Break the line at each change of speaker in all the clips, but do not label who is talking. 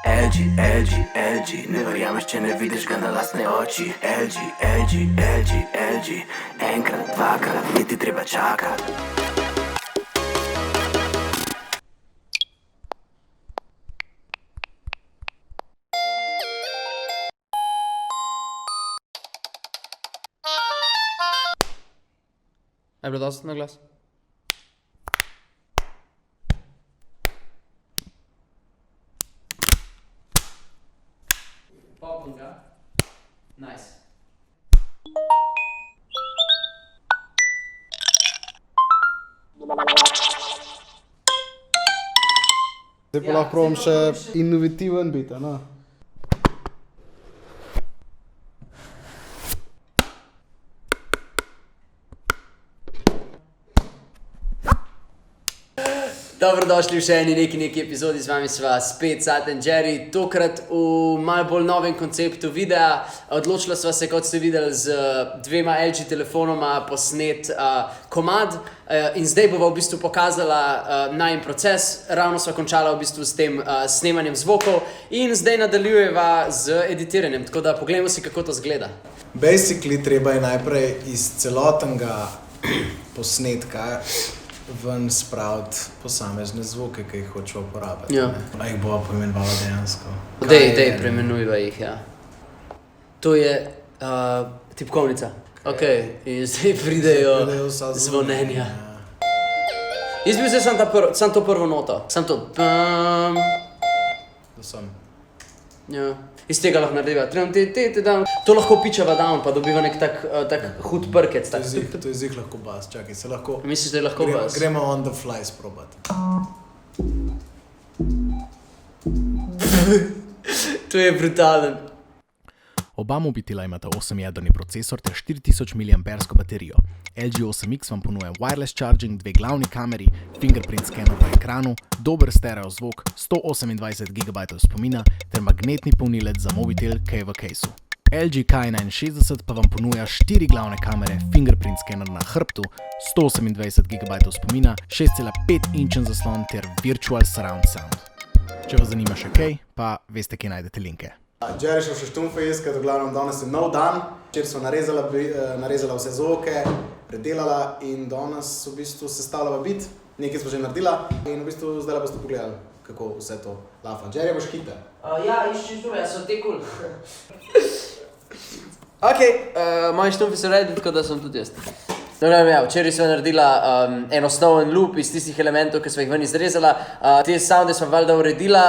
LG, ne verjameš, če ne vidiš ga na lastne oči. LG, enkrat, dvakrat, ni ti treba čakat.
Je bilo dosti na glas? Popolnega. Nice.
Zdaj pa lahko probam še inovativen biti, no?
Dobrodošli v še neki epizodi, z vami sva spet Sat and Jerry, tokrat v malo bolj novem konceptu videa. Odločila sva se, kot ste videli, z dvema LG telefonoma posnet komad in zdaj bova v bistvu pokazala najin proces. Ravno sva končala v bistvu s tem snemanjem zvokov in zdaj nadaljujeva z editiranjem, tako da poglejmo si, kako to zgleda.
Basically, treba je najprej iz celotnega posnetka ven spraviti posamezne zvoke, ki jih hočeva uporabiti.
Ja.
A jih bova poimenovala dejansko.
Dej, premenujva jih, ja. To je tipkovnica. Ok, in zdaj pridejo zvonenja. Jaz bi zdaj sam to prvo noto. Sam to.
Da sem.
Ja. Iz tega lahko narediva. To lahko pičava down, pa dobiva nek tak hud prkec.
To je zih lahko bas, čakaj, se lahko...
Misliš, da je lahko bas?
Gremo on the fly sprobati.
To je brutalen.
Oba mobitela imata 8-jedrni procesor ter 4000 mAh baterijo. LG 8X vam ponuja wireless charging, dve glavni kameri, fingerprint scanner v ekranu, dober stereo zvok, 128 GB spomina ter magnetni polnilec za mobitel, ki je v caseu. LG K61 pa vam ponuja 4 glavne kamere, fingerprint scanner na hrbtu, 128 GB spomina, 6,5 inčen zaslon ter virtual surround sound. Če vas zanima še kaj, pa veste, kje najdete linke.
Jerry šel še štumfe iskat, v glavnem danes je nov dan, včeraj sva narezala vse zvoke, predelala in danes v bistvu sestavljava bit, nekaj sva že naredila in v bistvu zdaj boste pogledali, kako vse to lafa. Jerry, boš hite?
Ja, išči štume, so te cool. Ok, moji štumfi so redi, tako da sem tudi jaz. Ja, včeraj sva naredila en osnoven loop iz tistih elementov, ki sva jih ven izrezala. Te sounde sva valjda uredila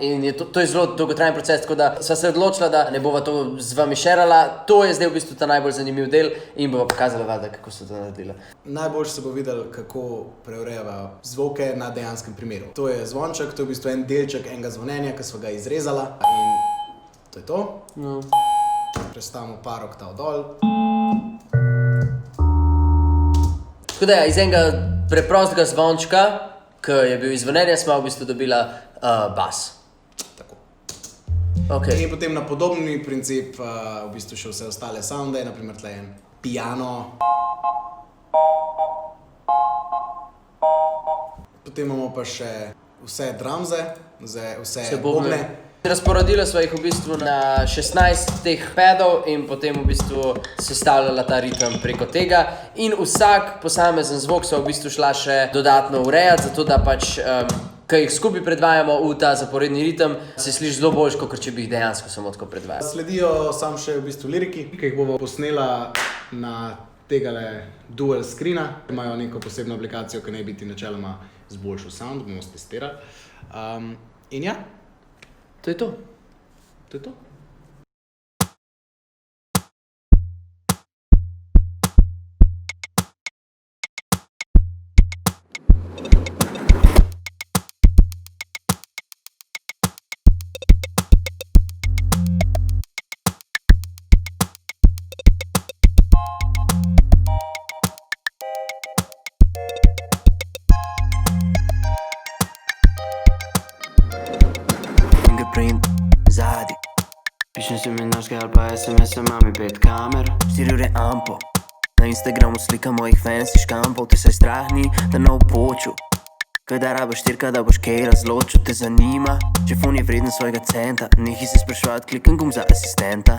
in to je zelo dolgotrajen proces, tako da sva se odločila, da ne bova to z vami šerala. To je zdaj v bistvu ta najbolj zanimiv del in bova pokazala valjda, kako so to naredila. Najboljše se bo videli, kako preurejava zvoke na dejanskem primeru. To je zvonček, to je v bistvu en delček enega zvonenja, ki sva ga izrezala in to je to. No. Prestavimo par oktav dol. Tako da iz enega preprostega zvončka, ki je bil izvonenja, smo v bistvu dobila bas. Tako. Okay.
In potem na podobni princip v bistvu še vse ostale sounde, naprimer tle en piano. Potem imamo pa še vse drumze, vse bobne.
Razporedila sva jih v bistvu na 16 teh padov in potem v bistvu sestavljala ta ritem preko tega. In vsak posamezen zvok sva v bistvu šla še dodatno urejati, zato da pač, ko jih skupaj predvajamo v ta zaporedni ritem, se sliši zelo boljš, kot če bi jih dejansko samo tako predvajali.
Sledijo sam še v bistvu liriki, ki jih bova posnela na tegale dual screena. Imajo neko posebno aplikacijo, ki naj biti načeloma zboljšal sound, bomo testirali. In ja.
To je to.
To je to.
Zadnji pišem se minuške ali pa SMS-e, mami 5 kamer, 4 ure ampo. Na Instagramu slika mojih fancy škampov, te saj strah ni, da ne opoču. Kdaj rabiš štirka, da boš kaj razločil, te zanima? Če fon je vreden svojega centa, nehi se sprašovat, klikam gum za asistenta.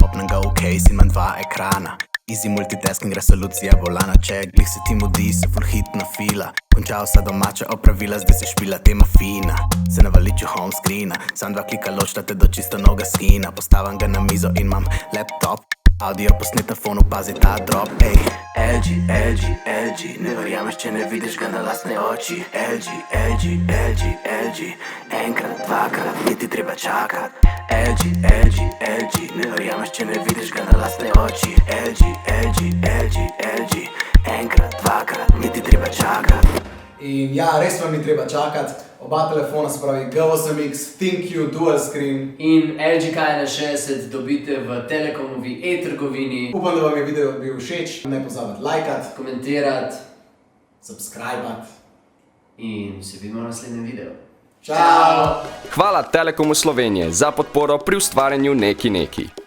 Opnem ga v case in imam 2 ekrana. Easy multitasking, resolucija volana, če glih se ti mudi, se full hitna fila. Končal vsa domača opravila, zdaj se špila tema fina. Se navaliču home screena, sam 2 klika ločta te do čisto noga skina. Postavim ga na mizo in imam laptop, audio posnet na fonu, pazi ta drop, ej. LG, ne verjameš, če ne vidiš ga na lastne oči. LG, enkrat, dvakrat, niti treba čakat. LG, ne verjameš, če ne vidiš ga na lastne oči. LG, enkrat, dvakrat, niti treba čakat.
In ja, res vam ni treba čakati. Oba telefona, se pravi G8X, ThinQ, Dual Screen.
In LG K61 dobite v Telekomovi e-trgovini.
Upam, da vam je video bil všeč. Ne pozabite lajkati,
Komentirati
subscribati.
in se vidimo v naslednjem videu.
Čau!
Hvala Telekomu Slovenije za podporo pri ustvarjanju Neki Neki.